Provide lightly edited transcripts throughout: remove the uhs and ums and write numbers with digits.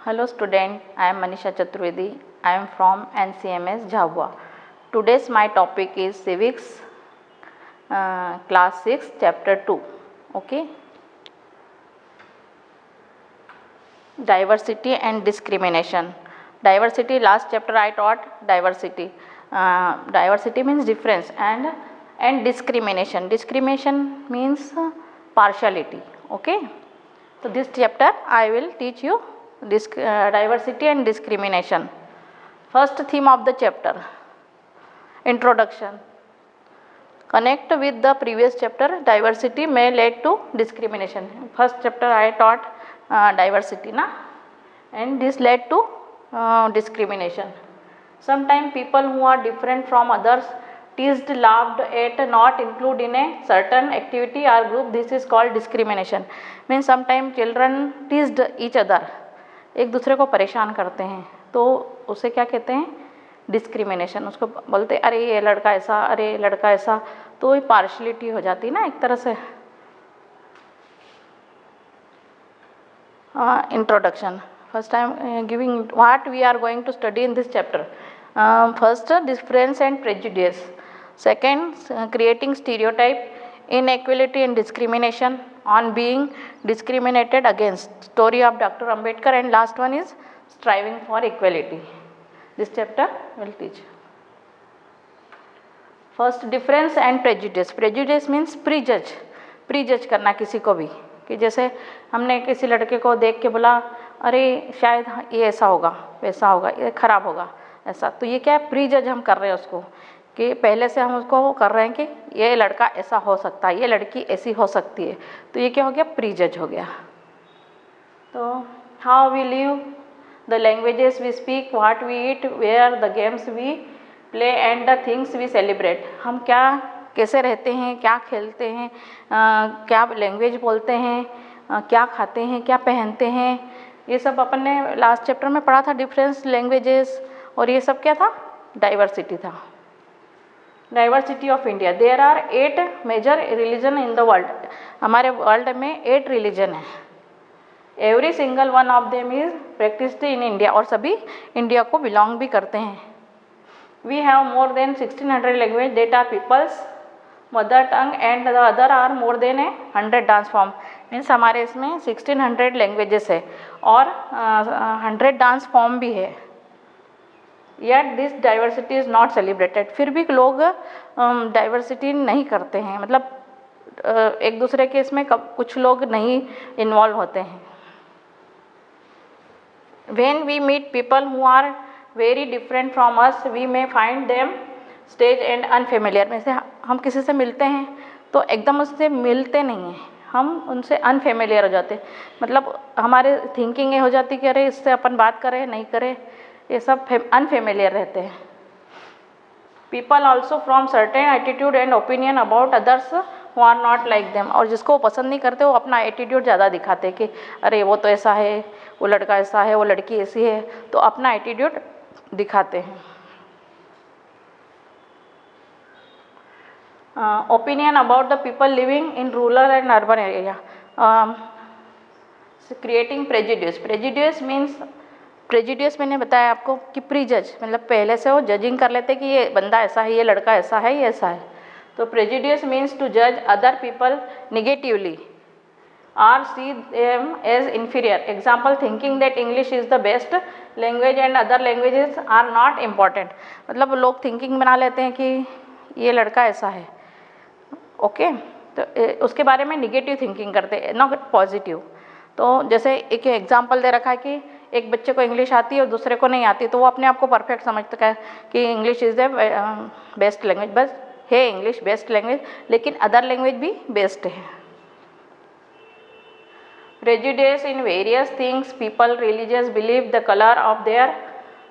Hello student, I am Manisha Chaturvedi. I am from NCMS Jhabua. Today's my topic is Civics, class 6, chapter 2. Okay. Diversity and discrimination. Diversity, last chapter I taught diversity. Diversity means difference, and discrimination. Discrimination means partiality. Okay. So this chapter I will teach you diversity and discrimination. First theme of the chapter, introduction. Connect with the previous chapter, diversity may lead to discrimination. First chapter I taught diversity, and this led to discrimination. Sometimes people who are different from others teased, laughed at, not included in a certain activity or group. This is called discrimination. Means sometimes children teased each other. एक दूसरे को परेशान करते हैं, तो उसे क्या कहते हैं? डिस्क्रिमिनेशन. उसको बोलते अरे ये लड़का ऐसा, अरे ये लड़का ऐसा, तो ये पार्शलिटी हो जाती है ना एक तरह से. Introduction. First I am giving what we are going to study in this chapter. First, difference and prejudice. Second, creating stereotype, inequality and discrimination, on being discriminated against, story of Dr. Ambedkar, and last one is striving for equality. This chapter will teach. First, difference and prejudice. Prejudice means prejudge. Prejudge करना किसी को भी, कि जैसे हमने किसी लड़के को देख के बोला अरे शायद ये ऐसा होगा, वैसा होगा, ये खराब होगा, ऐसा. तो ये क्या है? प्रीजज हम कर रहे हैं उसको, कि पहले से हम उसको कर रहे हैं कि ये लड़का ऐसा हो सकता है, ये लड़की ऐसी हो सकती है. तो ये क्या हो गया? प्रीजज हो गया. तो how we live, the languages we speak, what we eat, where, the games we play and the things we celebrate. हम क्या कैसे रहते हैं, क्या खेलते हैं, क्या लैंग्वेज बोलते हैं, क्या खाते हैं, क्या पहनते हैं, ये सब अपन ने लास्ट चैप्टर में पढ़ा था. डिफरेंस, लैंग्वेजेस, और ये सब क्या था? डाइवर्सिटी था. Diversity of India. There are 8 major religion in the world. हमारे वर्ल्ड में 8 रिलीजन है. Every single one of them is practised in India, और सभी इंडिया को बिलोंग भी करते हैं. We have more than 1600 language that are people's mother tongue, and the other are more than 100 dance form. Means हमारे इसमें 1600 languages है और 100 डांस फॉर्म भी है. Yet this diversity is not celebrated. फिर भी लोग डाइवर्सिटी नहीं करते हैं, मतलब एक दूसरे के इसमें कुछ लोग नहीं इन्वॉल्व होते हैं. When we meet people who are very different from us, we may find them strange and unfamiliar. में से हम किसी से मिलते हैं तो एकदम उससे मिलते नहीं हैं, हम उनसे अनफेमिलियर हो जाते हैं. मतलब हमारे थिंकिंग ये हो जाती कि अरे इससे अपन बात करें नहीं करें, ये सब अनफेमिलियर रहते हैं. People also from certain attitude and opinion about others who are not like them. और जिसको वो पसंद नहीं करते वो अपना एटीट्यूड ज़्यादा दिखाते हैं कि अरे वो तो ऐसा है, वो लड़का ऐसा है, वो लड़की ऐसी है, तो अपना एटीट्यूड दिखाते हैं. Opinion about the people living in rural and urban area. Creating prejudice. Prejudice means, prejudice मैंने बताया आपको कि प्रीजज, मतलब पहले से वो जजिंग कर लेते कि ये बंदा ऐसा है, ये लड़का ऐसा है, ये ऐसा है. तो prejudice means to judge other people negatively or see them as inferior. Example, thinking that English is the best language and other languages are not important. मतलब लोग थिंकिंग बना लेते हैं कि ये लड़का ऐसा है. ओके. तो उसके बारे में निगेटिव थिंकिंग करते हैं, नॉट पॉजिटिव. तो जैसे एक एग्जांपल दे रखा है कि एक बच्चे को इंग्लिश आती है और दूसरे को नहीं आती, तो वो अपने आप को परफेक्ट समझता है कि English is the best language. बस है इंग्लिश बेस्ट लैंग्वेज, लेकिन अदर लैंग्वेज भी बेस्ट है. Prejudice in various things. People religious believe the colour of their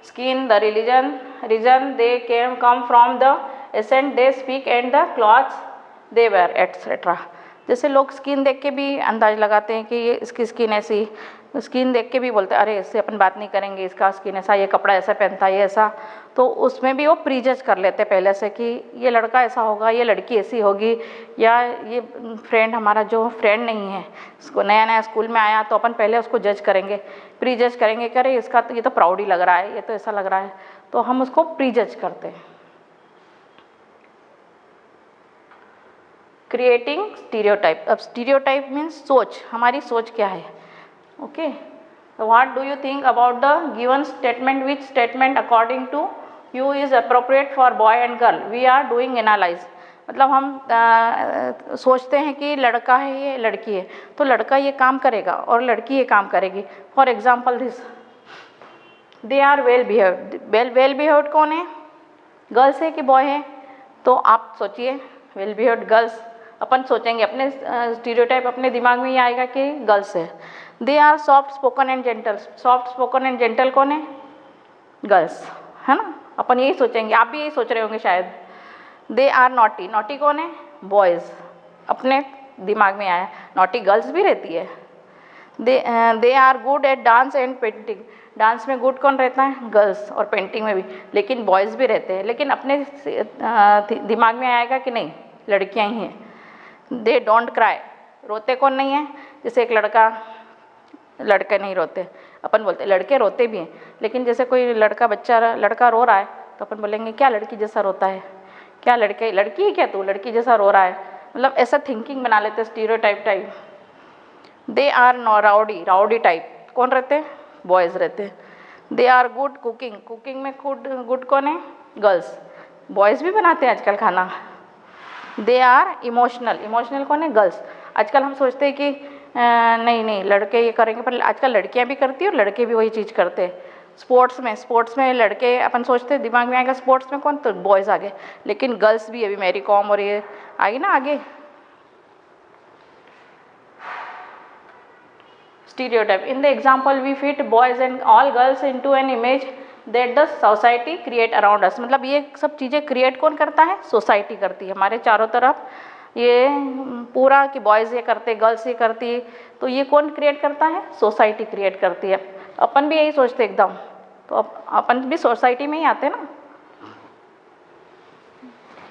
skin, the region they come from, the accent they speak, and the clothes they wear, etcetera. जैसे लोग skin देख के भी अंदाज लगाते हैं कि ये इसकी स्किन ऐसी, स्किन देख के भी बोलते हैं अरे इससे अपन बात नहीं करेंगे, इसका स्किन ऐसा, ये कपड़ा ऐसा पहनता है, ये ऐसा। तो उसमें भी वो प्रीजज कर लेते पहले से कि ये लड़का ऐसा होगा, ये लड़की ऐसी होगी, या ये फ्रेंड हमारा जो फ्रेंड नहीं है, इसको नया नया स्कूल में आया, तो अपन पहले उसको जज करेंगे, प्रीजज करेंगे कि अरे इसका तो ये तो प्राउड ही लग रहा है, ये तो ऐसा लग रहा है, तो हम उसको प्रीजज करते हैं। Creating stereotype. अब स्टीरियोटाइप मीन्स सोच, हमारी सोच क्या है। Okay, what do you think about the given statement, which statement according to you is appropriate for boy and girl. We are doing analyse, मतलब हम सोचते हैं कि लड़का है ये लड़की है, तो लड़का ये काम करेगा और लड़की ये काम करेगी। For example this, they are well behaved. Well behaved कौन है, गर्ल्स है कि बॉय है? तो आप सोचिए, वेल बिहेव्ड गर्ल्स, अपन सोचेंगे अपने स्टीरियोटाइप अपने दिमाग में ये आएगा कि गर्ल्स है। They are soft spoken and gentle. Soft spoken and gentle कौन है, गर्ल्स, है ना? अपन यही सोचेंगे, आप भी यही सोच रहे होंगे शायद। They are naughty. नॉटी कौन है, बॉयज़, अपने दिमाग में आया। नॉटी गर्ल्स भी रहती है। They are good at dance and painting. Dance में गुड कौन रहता है, गर्ल्स, और पेंटिंग में भी, लेकिन बॉयज़ भी रहते हैं, लेकिन अपने दिमाग में आएगा कि नहीं, लड़कियां ही हैं। They don't cry. रोते कौन नहीं है, जैसे एक लड़के नहीं रोते, अपन बोलते लड़के रोते भी हैं, लेकिन जैसे कोई लड़का रो रहा है, तो अपन बोलेंगे क्या लड़की जैसा रोता है, क्या लड़की है क्या तू, लड़की जैसा रो रहा है, मतलब ऐसा थिंकिंग बना लेते, stereotype type. They are rowdy type, कौन रहते हैं, बॉयज़ रहते हैं। They are good cooking. Cooking में गुड कौन है, गर्ल्स, बॉयज़ भी बनाते हैं आजकल खाना। दे आर इमोशनल कौन है, गर्ल्स। आजकल हम सोचते हैं कि नहीं लड़के ये करेंगे, पर आजकल लड़कियां भी करती हैं और लड़के भी वही चीज़ करते हैं। स्पोर्ट्स में लड़के, अपन सोचते हैं दिमाग में आएगा स्पोर्ट्स में कौन, तो बॉयज़ आगे, लेकिन गर्ल्स भी, अभी मैरी कॉम और ये आई ना आगे। Stereotype. In the example, we fit boys and all girls into an image that the society create around us. मतलब ये सब चीज़ें क्रिएट कौन करता है, सोसाइटी करती है हमारे चारों तरफ। ये पूरा कि बॉयज़ ये करते, गर्ल्स ये करती, तो ये कौन क्रिएट करता है, सोसाइटी क्रिएट करती है। अपन भी यही सोचते एकदम, तो अपन भी सोसाइटी में ही आते ना।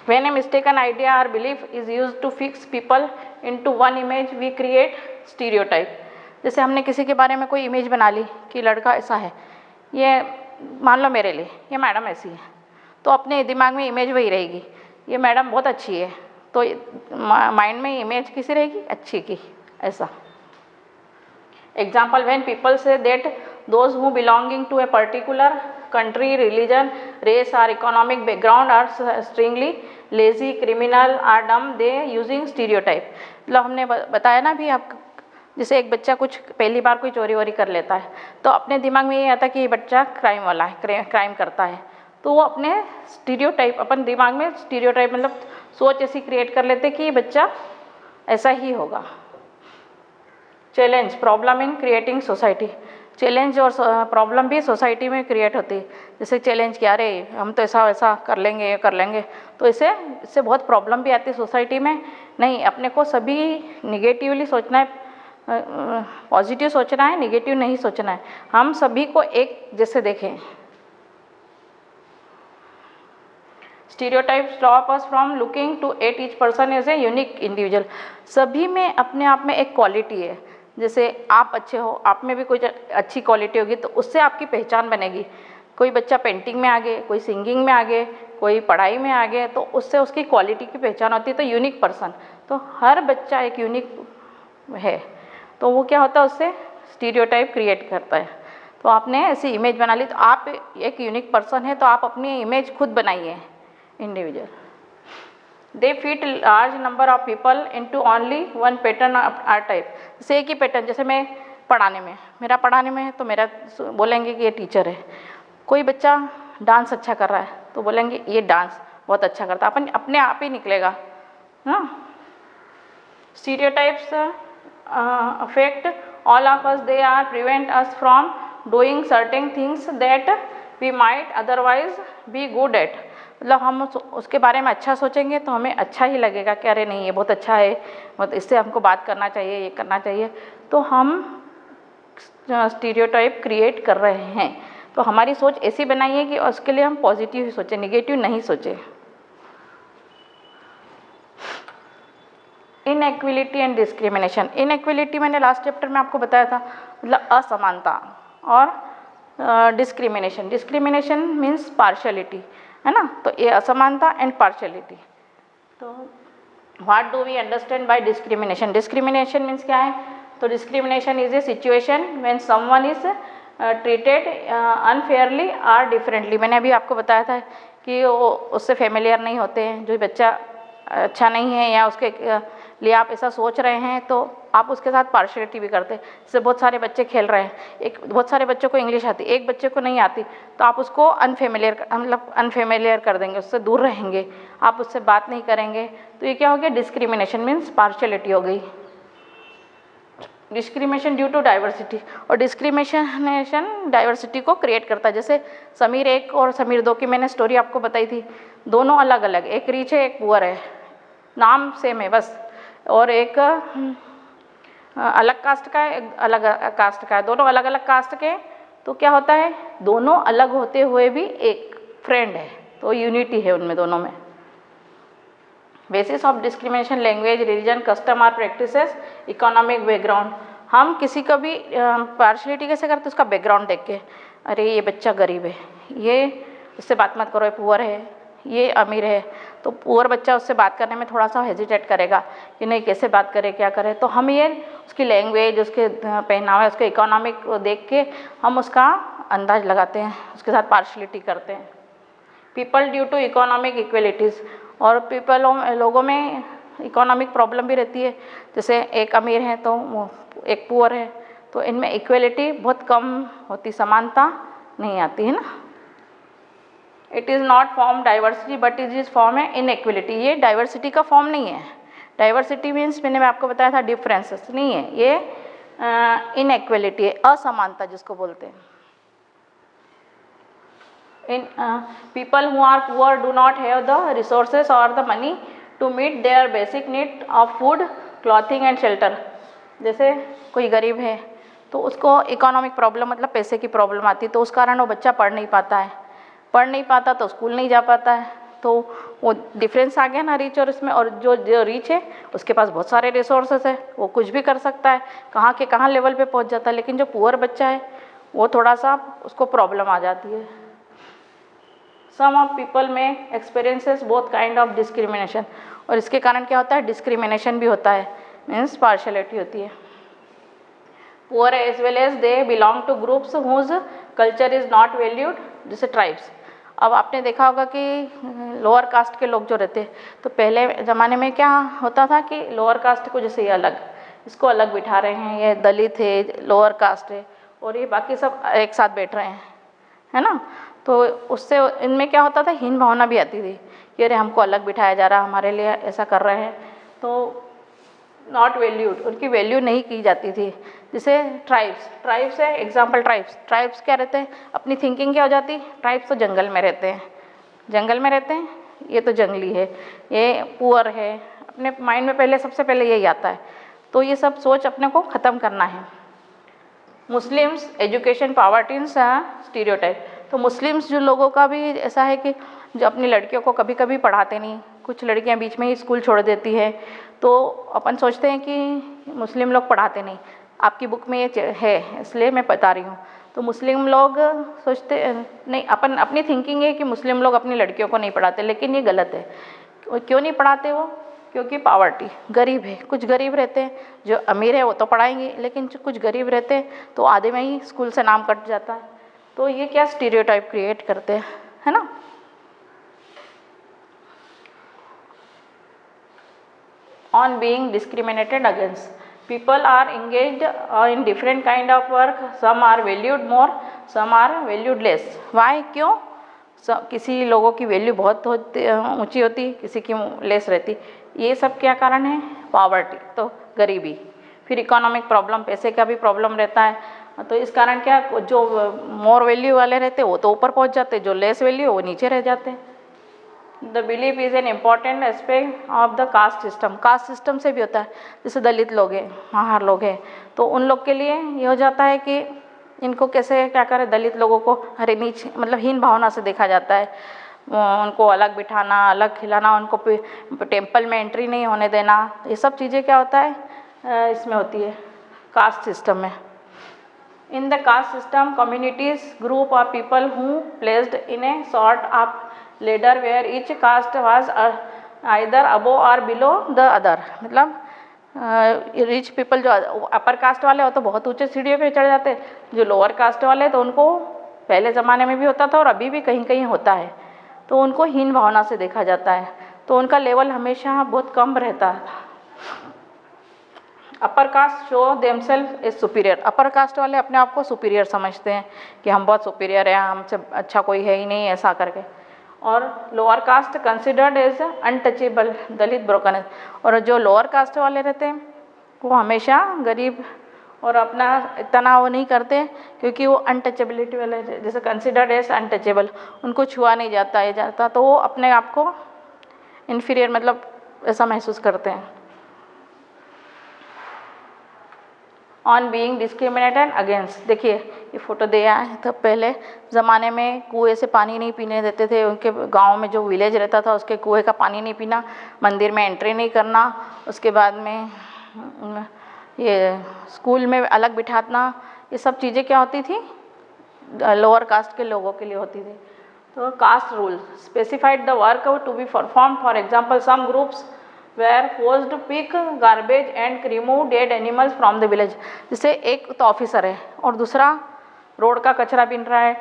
When a mistaken idea or belief is used to fix people into one image, we create stereotype. जैसे हमने किसी के बारे में कोई इमेज बना ली कि लड़का ऐसा है, ये मान लो मेरे लिए ये मैडम ऐसी है, तो अपने दिमाग में इमेज वही रहेगी, ये मैडम बहुत अच्छी है, तो माइंड में इमेज किसी रहेगी, अच्छी की, ऐसा। Example, when people say that those who belonging to a particular country, religion, race or economic background are extremely lazy, criminal or dumb, they using stereotype. मतलब हमने बताया ना भी, आप जैसे एक बच्चा कुछ पहली बार कोई चोरी वोरी कर लेता है, तो अपने दिमाग में ये आता है कि ये बच्चा क्राइम वाला है, क्राइम करता है, तो वो अपने स्टीरियोटाइप, अपन दिमाग में स्टीरियोटाइप मतलब सोच ऐसी क्रिएट कर लेते कि ये बच्चा ऐसा ही होगा। Challenge, problem in creating society. Challenge और प्रॉब्लम भी सोसाइटी में क्रिएट होती है। जैसे चैलेंज किया, अरे हम तो ऐसा वैसा कर लेंगे, ये कर लेंगे, तो इससे बहुत प्रॉब्लम भी आती है सोसाइटी में। नहीं, अपने को सभी निगेटिवली सोचना है, पॉजिटिव सोचना है, निगेटिव नहीं सोचना है। हम सभी को एक जैसे देखें। Stereotype stop us from looking to at each person as a unique individual. सभी में अपने आप में एक क्वालिटी है। जैसे आप अच्छे हो, आप में भी कोई अच्छी क्वालिटी होगी, तो उससे आपकी पहचान बनेगी। कोई बच्चा पेंटिंग में आगे, कोई सिंगिंग में आगे, कोई पढ़ाई में आगे, तो उससे उसकी क्वालिटी की पहचान होती है। तो यूनिक पर्सन, तो हर बच्चा एक यूनिक है, तो वो क्या होता है, उससे स्टीरियोटाइप क्रिएट करता है। तो आपने ऐसी इमेज बना ली, तो आप एक यूनिक पर्सन है, तो आप अपनी इमेज खुद बनाइए individual. They fit large number of people into only one pattern or type. जैसे एक ही पैटर्न, जैसे मैं मेरा पढ़ाने में है, तो मेरा बोलेंगे कि ये टीचर है। कोई बच्चा डांस अच्छा कर रहा है, तो बोलेंगे ये डांस बहुत अच्छा करता है, अपन अपने आप ही निकलेगा ना। Stereotypes affect all of us, they are prevent us from doing certain things that we might otherwise be good at. मतलब हम उसके बारे में अच्छा सोचेंगे तो हमें अच्छा ही लगेगा कि अरे नहीं ये बहुत अच्छा है, मतलब इससे हमको बात करना चाहिए, ये करना चाहिए। तो हम स्टीरियोटाइप क्रिएट कर रहे हैं। तो हमारी सोच ऐसी बनाइए कि उसके लिए हम पॉजिटिव ही सोचें, निगेटिव नहीं सोचें। Inequality and discrimination. इनइक्वलिटी मैंने लास्ट चैप्टर में आपको बताया था, मतलब असमानता, और डिस्क्रिमिनेशन, डिस्क्रिमिनेशन मीन्स पार्शियलिटी, है ना। तो ये असमानता एंड पार्शियलिटी। तो what do we understand by discrimination? Discrimination means क्या है? तो discrimination is a situation when someone is treated unfairly और डिफरेंटली। मैंने अभी आपको बताया था कि वो उससे फेमिलियर नहीं होते हैं, जो बच्चा अच्छा नहीं है या उसके लिए आप ऐसा सोच रहे हैं, तो आप उसके साथ पार्शियलिटी भी करते हैं। जैसे बहुत सारे बच्चे खेल रहे हैं, बहुत सारे बच्चों को इंग्लिश आती, एक बच्चे को नहीं आती, तो आप उसको अनफेमिलियर कर देंगे, उससे दूर रहेंगे, आप उससे बात नहीं करेंगे। तो ये क्या हो गया? डिस्क्रिमिनेशन मीन्स पार्शियलिटी हो गई। डिस्क्रिमिनेशन ड्यू टू डाइवर्सिटी, और डिस्क्रिमिनेशन डाइवर्सिटी को क्रिएट करता है। जैसे समीर 1 और समीर 2 की मैंने स्टोरी आपको बताई थी, दोनों अलग अलग, एक रिच है एक पुअर है, नाम सेम है बस, और एक अलग कास्ट का है, अलग कास्ट का है, दोनों अलग अलग कास्ट के। तो क्या होता है? दोनों अलग होते हुए भी एक फ्रेंड है, तो यूनिटी है उनमें दोनों में। Basis of discrimination language, religion, custom और प्रैक्टिसेस, इकोनॉमिक बैकग्राउंड। हम किसी को भी पार्शलिटी कैसे करते? उसका बैकग्राउंड देख के, अरे ये बच्चा गरीब है, ये इससे बात मत करो, ये पुअर है, ये अमीर है, तो पुअर बच्चा उससे बात करने में थोड़ा सा हेजिटेट करेगा कि नहीं कैसे बात करे, क्या करे। तो हम ये उसकी लैंग्वेज, उसके पहनावे, उसके इकोनॉमिक देख के हम उसका अंदाज लगाते हैं, उसके साथ पार्शलिटी करते हैं। पीपल ड्यू टू इकोनॉमिक इक्वलिटीज़, और लोगों में इकोनॉमिक प्रॉब्लम भी रहती है, जैसे एक अमीर है तो एक पुअर है, तो इनमें इक्वलिटी बहुत कम होती, समानता नहीं आती है ना। It is not form diversity but it is form है इनइक्वलिटी। ये डाइवर्सिटी का फॉर्म नहीं है। डाइवर्सिटी मीन्स मैंने आपको बताया था डिफरेंसेस नहीं है, ये इनइक्वलिटी है, असमानता जिसको बोलते हैं। In people who are poor do not have the resources or the money to meet their basic need of food, clothing and shelter। जैसे कोई गरीब है तो उसको इकोनॉमिक प्रॉब्लम, मतलब पैसे की प्रॉब्लम आती है, तो उस कारण वो बच्चा पढ़ नहीं पाता तो स्कूल नहीं जा पाता है। तो वो डिफरेंस आ गया ना रिच और इसमें। और जो रिच है उसके पास बहुत सारे रिसोर्सेस है, वो कुछ भी कर सकता है, कहाँ के कहाँ लेवल पे पहुँच जाता है। लेकिन जो पुअर बच्चा है वो थोड़ा सा उसको प्रॉब्लम आ जाती है। सम ऑफ पीपल में experiences both kind of discrimination, और इसके कारण क्या होता है? डिस्क्रिमिनेशन भी होता है, मीन्स पार्शियलिटी होती है। Poor as well as they belong to groups whose culture is not valued, जैसे ट्राइब्स। अब आपने देखा होगा कि लोअर कास्ट के लोग जो रहते हैं, तो पहले ज़माने में क्या होता था कि लोअर कास्ट को जैसे ये अलग, इसको अलग बिठा रहे हैं, ये दलित है, लोअर कास्ट है, और ये बाकी सब एक साथ बैठ रहे हैं, है ना। तो उससे इनमें क्या होता था? हीन भावना भी आती थी कि अरे हमको अलग बिठाया जा रहा, हमारे लिए ऐसा कर रहे हैं, तो नॉट वैल्यूड, उनकी वैल्यू नहीं की जाती थी। जैसे ट्राइब्स है एग्जाम्पल। ट्राइब्स क्या रहते हैं? अपनी थिंकिंग क्या हो जाती? ट्राइब्स तो जंगल में रहते हैं, ये तो जंगली है, ये पुअर है, अपने माइंड में पहले सबसे पहले यही आता है। तो ये सब सोच अपने को ख़त्म करना है। Muslims education poverty stereotype. तो मुस्लिम्स जो लोगों का भी ऐसा है कि जो अपनी लड़कियों को कभी कभी पढ़ाते नहीं, कुछ लड़कियां बीच में ही स्कूल छोड़ देती है, तो अपन सोचते हैं कि मुस्लिम लोग पढ़ाते नहीं। आपकी बुक में ये है इसलिए मैं बता रही हूँ। तो मुस्लिम लोग सोचते नहीं, अपनी थिंकिंग है कि मुस्लिम लोग अपनी लड़कियों को नहीं पढ़ाते, लेकिन ये गलत है। क्यों नहीं पढ़ाते वो? क्योंकि पावर्टी, गरीब है, कुछ गरीब रहते हैं, जो अमीर है वो तो पढ़ाएंगे, लेकिन जो कुछ गरीब रहते हैं तो आधे में ही स्कूल से नाम कट जाता है। तो ये क्या स्टीरियोटाइप क्रिएट करते हैं, है ना। On being discriminated against, people are engaged in different kind of work, some are valued more, some are valued less। why? क्यों? किसी लोगों की वैल्यू बहुत ऊंची होती, किसी की लेस रहती। ये सब क्या कारण है? पॉवर्टी, तो गरीबी, फिर इकोनॉमिक प्रॉब्लम, पैसे का भी प्रॉब्लम रहता है। तो इस कारण क्या, जो मोर वैल्यू वाले रहते वो तो ऊपर पहुंच जाते, जो लेस वैल्यू वो नीचे रह जाते। The belief is an important aspect of the caste system. Caste system से भी होता है, जैसे दलित लोग हैं, महार लोग हैं, तो उन लोग के लिए ये हो जाता है कि इनको कैसे क्या करें, दलित लोगों को हरे नीच मतलब हीन भावना से देखा जाता है, उनको अलग बिठाना, अलग खिलाना, उनको टेम्पल में एंट्री नहीं होने देना, ये सब चीज़ें क्या होता है इसमें होती है कास्ट सिस्टम में। In the caste system, communities, group or people who placed in a sort of ladder where each caste was either above or below the other। मतलब रिच पीपल जो अपर कास्ट वाले हो तो बहुत ऊंचे सीढ़ियों पे चढ़ जाते, जो लोअर कास्ट वाले तो उनको पहले ज़माने में भी होता था और अभी भी कहीं कहीं होता है, तो उनको हीन भावना से देखा जाता है, तो उनका लेवल हमेशा बहुत कम रहता है। Upper caste show themselves is superior. Upper caste वाले अपने आप को सुपीरियर समझते हैं कि हम बहुत सुपीरियर हैं, हमसे अच्छा कोई है ही नहीं, ऐसा करके। और lower caste considered as untouchable, Dalit broken. और जो लोअर कास्ट वाले रहते हैं वो हमेशा गरीब और अपना इतना वो नहीं करते, क्योंकि वो अनटचेबिलिटी वाले, जैसे कंसिडर्ड एज अनटचेबल, उनको छुआ नहीं जाता है जाता, तो वो अपने आप को इन्फीरियर मतलब ऐसा महसूस करते हैं। On being discriminated against. देखिए ये फ़ोटो दिया है, तो पहले ज़माने में कुएं से पानी नहीं पीने देते थे, उनके गांव में जो विलेज रहता था उसके कुएं का पानी नहीं पीना, मंदिर में एंट्री नहीं करना, उसके बाद में ये स्कूल में अलग बिठाना, ये सब चीज़ें क्या होती थी, लोअर कास्ट के लोगों के लिए होती थी। तो caste rule specified the work to be perform, for example some groups were forced to pick garbage and remove dead animals from the village। जैसे एक तो ऑफिसर है और दूसरा रोड का कचरा बीन रहा है,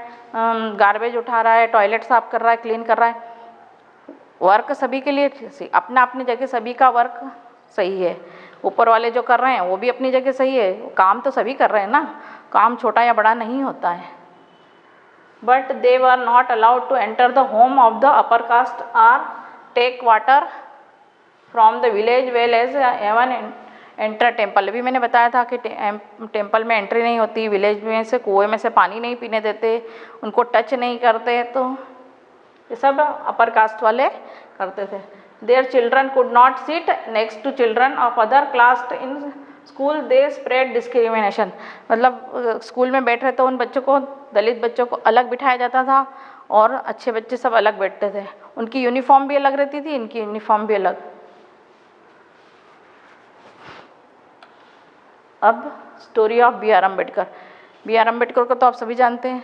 गार्बेज उठा रहा है, टॉयलेट साफ कर रहा है, क्लीन कर रहा है, वर्क सभी के लिए अपना अपनी जगह सभी का वर्क सही है, ऊपर वाले जो कर रहे हैं वो भी अपनी जगह सही है, काम तो सभी कर रहे हैं ना, काम छोटा या बड़ा नहीं होता है। But they were not allowed to enter the home of the upper caste or take water from the village well as even enter temple. अभी मैंने बताया था कि टेम्पल में एंट्री नहीं होती, विलेज में से कुएं में से पानी नहीं पीने देते, उनको टच नहीं करते, तो ये सब अपर कास्ट वाले करते थे। Their children could not sit next to children of other class in school, they spread discrimination. मतलब स्कूल में बैठ रहे तो उन बच्चों को, दलित बच्चों को अलग बिठाया जाता था और अच्छे बच्चे सब अलग बैठते थे, उनकी यूनिफॉर्म भी अलग रहती थी, इनकी यूनिफॉर्म भी अलग। अब story of B R Ambedkar. B R Ambedkar को तो आप सभी जानते हैं,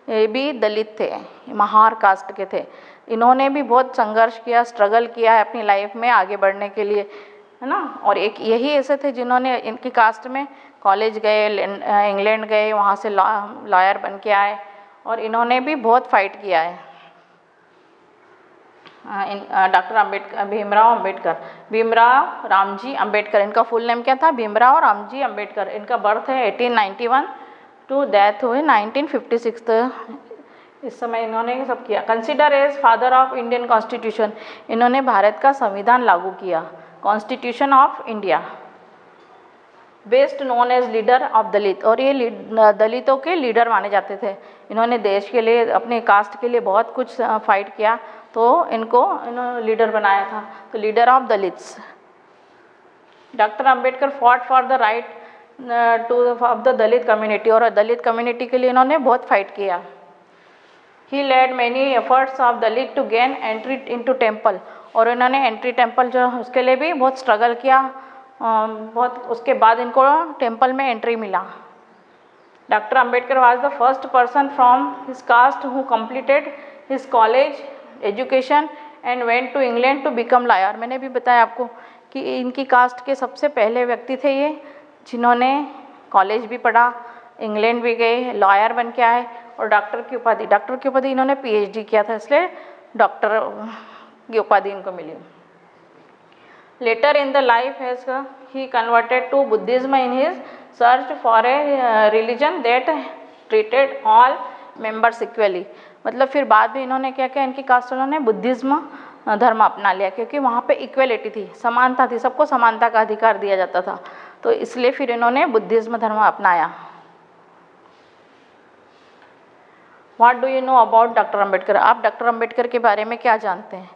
ये भी दलित थे, महार कास्ट के थे, इन्होंने भी बहुत संघर्ष किया, स्ट्रगल किया है अपनी लाइफ में आगे बढ़ने के लिए, है ना। और एक यही ऐसे थे जिन्होंने इनकी कास्ट में कॉलेज गए, इंग्लैंड गए, वहाँ से लॉयर बन के आए, और इन्होंने भी बहुत फाइट किया है। डॉक्टर अम्बेडकर, भीमराव अम्बेडकर, भीमराव रामजी अम्बेडकर, इनका फुल नेम क्या था, भीमराव रामजी अम्बेडकर। इनका बर्थ है 1891 टू डेथ हुई 1956। इस समय इन्होंने सब किया। Consider as father of Indian constitution, इन्होंने भारत का संविधान लागू किया, constitution of India. Best known as leader of Dalit, और ये दलितों के लीडर माने जाते थे। इन्होंने देश के लिए, अपने कास्ट के लिए बहुत कुछ फाइट किया, तो इन्होंने लीडर बनाया था, तो leader of Dalits. Doctor Ambedkar fought for the right to of the Dalit community, और दलित कम्युनिटी के लिए इन्होंने बहुत फाइट किया। He led many efforts of Dalit to gain entry into temple, और इन्होंने एंट्री टेम्पल जो उसके लिए भी बहुत स्ट्रगल किया, बहुत, उसके बाद इनको टेम्पल में एंट्री मिला। Doctor Ambedkar was the first person from his caste who completed his college education and went to England to become lawyer. मैंने भी बताया आपको कि इनकी कास्ट के सबसे पहले व्यक्ति थे ये, जिन्होंने कॉलेज भी पढ़ा, इंग्लैंड भी गए, लॉयर बन के आए, और डॉक्टर की उपाधि इन्होंने पीएचडी किया था, इसलिए डॉक्टर की उपाधि इनको मिली। Later in the life has he converted to Buddhism in his search for a religion that treated all members equally. मतलब फिर बाद में इन्होंने क्या किया, इनकी कास्ट वालों ने बुद्धिज्म धर्म अपना लिया, क्योंकि वहाँ पे इक्वलिटी थी, समानता थी, सबको समानता का अधिकार दिया जाता था, तो इसलिए फिर इन्होंने बुद्धिज्म धर्म अपनाया। What do you know about doctor Ambedkar? आप डॉक्टर अम्बेडकर के बारे में क्या जानते हैं?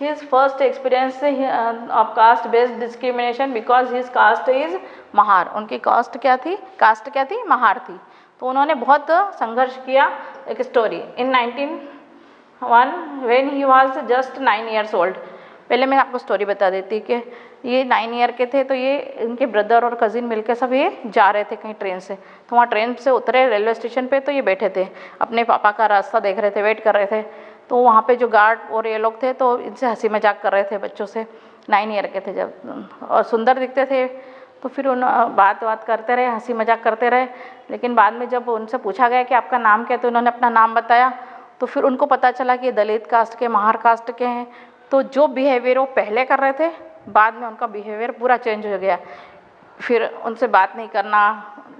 his first experience of caste based discrimination because his caste is Mahar. उनकी कास्ट क्या थी? कास्ट क्या थी? महार थी। तो उन्होंने बहुत संघर्ष किया। एक story in 1901 when he was just 9 years old। पहले मैं आपको स्टोरी बता देती कि ये 9 ईयर के थे, तो ये इनके ब्रदर और कज़िन मिलकर सब ये जा रहे थे कहीं ट्रेन से। तो वहाँ ट्रेन से उतरे रेलवे स्टेशन पे, तो ये बैठे थे अपने पापा का रास्ता देख रहे थे, वेट कर रहे थे। तो वहाँ पे जो गार्ड और ये लोग थे तो इनसे हंसी मजाक कर रहे थे बच्चों से। 9 ईयर के थे जब, और सुंदर दिखते थे। तो फिर उन बात करते रहे, हंसी मजाक करते रहे। लेकिन बाद में जब उनसे पूछा गया कि आपका नाम क्या है, तो उन्होंने अपना नाम बताया। तो फिर उनको पता चला कि ये दलित कास्ट के, महार कास्ट के हैं। तो जो बिहेवियर वो पहले कर रहे थे, बाद में उनका बिहेवियर पूरा चेंज हो गया। फिर उनसे बात नहीं करना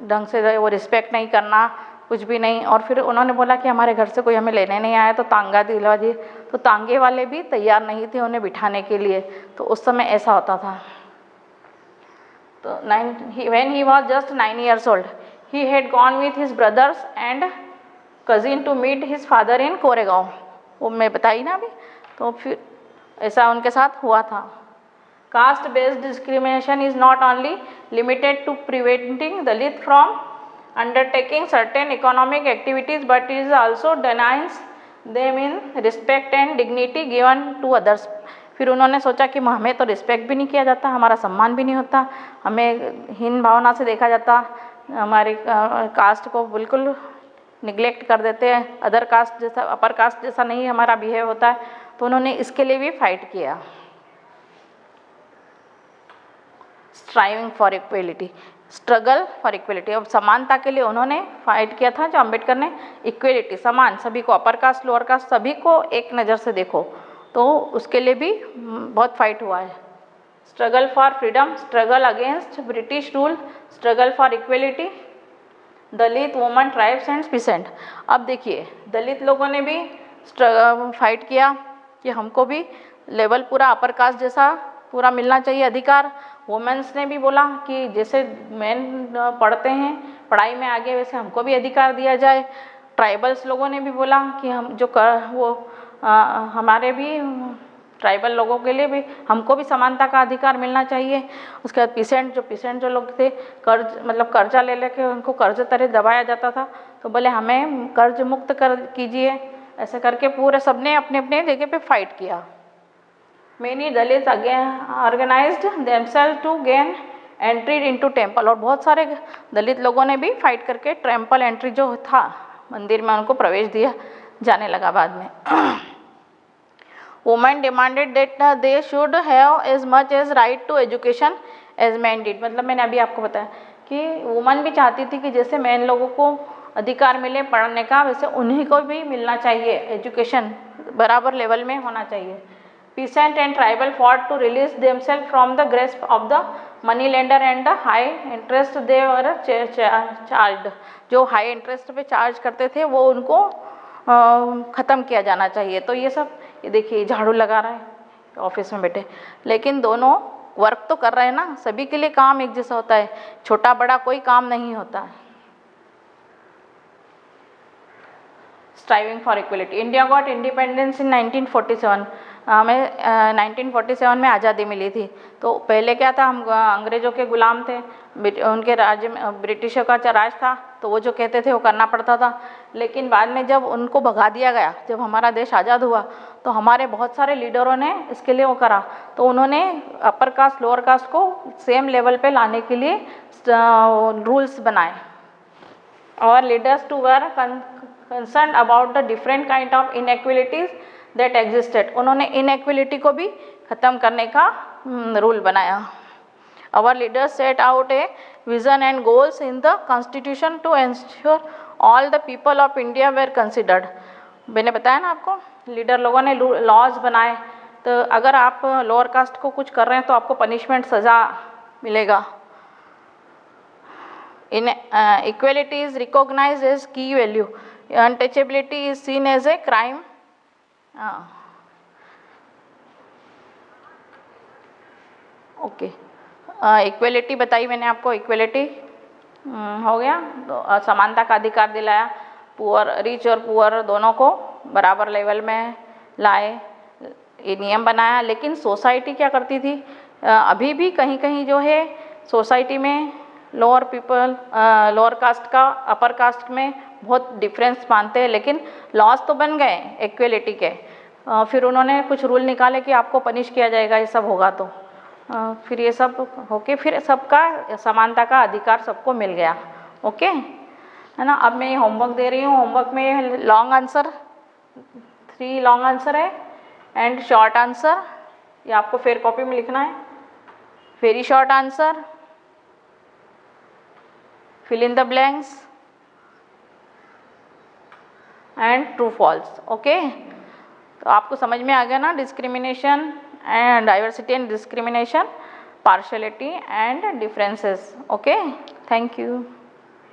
ढंग से, वो रिस्पेक्ट नहीं करना, कुछ भी नहीं। और फिर उन्होंने बोला कि हमारे घर से कोई हमें लेने नहीं आया तो तांगा दिलवा दिए। तो तांगे वाले भी तैयार नहीं थे उन्हें बिठाने के लिए। तो उस समय ऐसा होता था। तो when he was just 9 years old, he had gone with his brothers and cousin to meet his father in Koregaon. वो मैं बताई ना अभी। तो फिर ऐसा उनके साथ हुआ था। Caste based discrimination is not only limited to preventing Dalit from undertaking certain economic activities but is also denies them in respect and dignity given to others। फिर उन्होंने सोचा कि हमें तो रिस्पेक्ट भी नहीं किया जाता, हमारा सम्मान भी नहीं होता, हमें हीन भावना से देखा जाता, हमारे कास्ट को बिल्कुल निगलेक्ट कर देते हैं, अदर कास्ट जैसा, अपर कास्ट जैसा नहीं हमारा बिहेव होता है। तो उन्होंने इसके लिए भी फाइट किया। Striving for equality, struggle for equality. अब समानता के लिए उन्होंने फाइट किया था, जो अम्बेडकर ने। इक्वेलिटी, समान, सभी को, अपर कास्ट लोअर कास्ट सभी को एक नज़र से देखो, तो उसके लिए भी बहुत फाइट हुआ है। Struggle for freedom, struggle against British rule, struggle for equality, Dalit, woman, tribes and pheasant. अब देखिए, दलित लोगों ने भी फाइट किया कि हमको भी लेवल पूरा अपर कास्ट जैसा पूरा मिलना चाहिए अधिकार। वुमेन्स ने भी बोला कि जैसे मेन पढ़ते हैं पढ़ाई में आगे, वैसे हमको भी अधिकार दिया जाए। ट्राइबल्स लोगों ने भी बोला कि हम जो हमारे भी ट्राइबल लोगों के लिए भी हमको भी समानता का अधिकार मिलना चाहिए। उसके बाद पीसेंट जो लोग थे, कर्ज मतलब कर्जा ले लेके उनको कर्ज तरह दबाया जाता था, तो बोले हमें कर्ज मुक्त कर कीजिए। ऐसे करके पूरे सबने अपने अपने जगह पे फाइट किया। Many Dalits again organized themselves to gain entry into temple। और बहुत सारे दलित लोगों ने भी फाइट करके टेम्पल एंट्री जो था मंदिर में, उनको प्रवेश दिया जाने लगा बाद में। Women demanded that they should have as much as right to education as man did. मतलब मैंने अभी आपको बताया कि वुमेन भी चाहती थी कि जैसे मैन लोगों को अधिकार मिले पढ़ने का, वैसे उन्हीं को भी मिलना चाहिए, एजुकेशन बराबर लेवल में होना चाहिए। Peasant and tribal fought to release themselves from the grasp of the money lender and the high interest they were charged। जो हाई इंटरेस्ट पे चार्ज करते थे वो उनको ख़त्म किया जाना चाहिए। तो ये सब, ये देखिए झाड़ू लगा रहा है ऑफिस में बैठे, लेकिन दोनों वर्क तो कर रहे हैं ना, सभी के लिए काम एक जैसा होता है, छोटा बड़ा कोई काम नहीं होता है। Striving for equality, India got independence in 1947। हमें 1947 में आज़ादी मिली थी। तो पहले क्या था, हम अंग्रेज़ों के गुलाम थे, उनके राज्य में ब्रिटिशों का राज था, तो वो जो कहते थे वो करना पड़ता था। लेकिन बाद में जब उनको भगा दिया गया, जब हमारा देश आज़ाद हुआ, तो हमारे बहुत सारे लीडरों ने इसके लिए वो करा। तो उन्होंने अपर कास्ट लोअर कास्ट को सेम लेवल पे लाने के लिए रूल्स बनाए। और leaders too were concern about the different kind of inequalities that existed. उन्होंने इनइक्वलिटी को भी ख़त्म करने का रूल बनाया। Our leaders set out a vision and goals in the constitution to ensure all the people of India were considered. मैंने बताया ना आपको, लीडर लोगों ने लॉज बनाए। तो अगर आप लोअर कास्ट को कुछ कर रहे हैं तो आपको पनिशमेंट, सज़ा मिलेगा। In equality is recognised as key value, untouchability is seen as a crime. Okay, equality बताई मैंने आपको, इक्वलिटी हो गया। तो समानता का अधिकार दिलाया, पुअर, रिच और पुअर दोनों को बराबर लेवल में लाए। ये नियम बनाया। लेकिन सोसाइटी क्या करती थी, अभी भी कहीं कहीं जो है सोसाइटी में लोअर पीपल, लोअर कास्ट का अपर कास्ट में बहुत डिफरेंस मानते हैं। लेकिन लॉज तो बन गए इक्वलिटी के, फिर उन्होंने कुछ रूल निकाले कि आपको पनिश किया जाएगा ये सब होगा तो, फिर ये सब होके फिर सबका समानता का अधिकार सबको मिल गया। ओके है ना। अब मैं ये होमवर्क दे रही हूँ। होमवर्क में लॉन्ग आंसर, 3 लॉन्ग आंसर है एंड शॉर्ट आंसर, ये आपको फेयर कॉपी में लिखना है। Very short answer, fill in the blanks and true false। Okay, तो आपको समझ में आ गया ना, discrimination and diversity and discrimination, partiality and differences. Okay, thank you.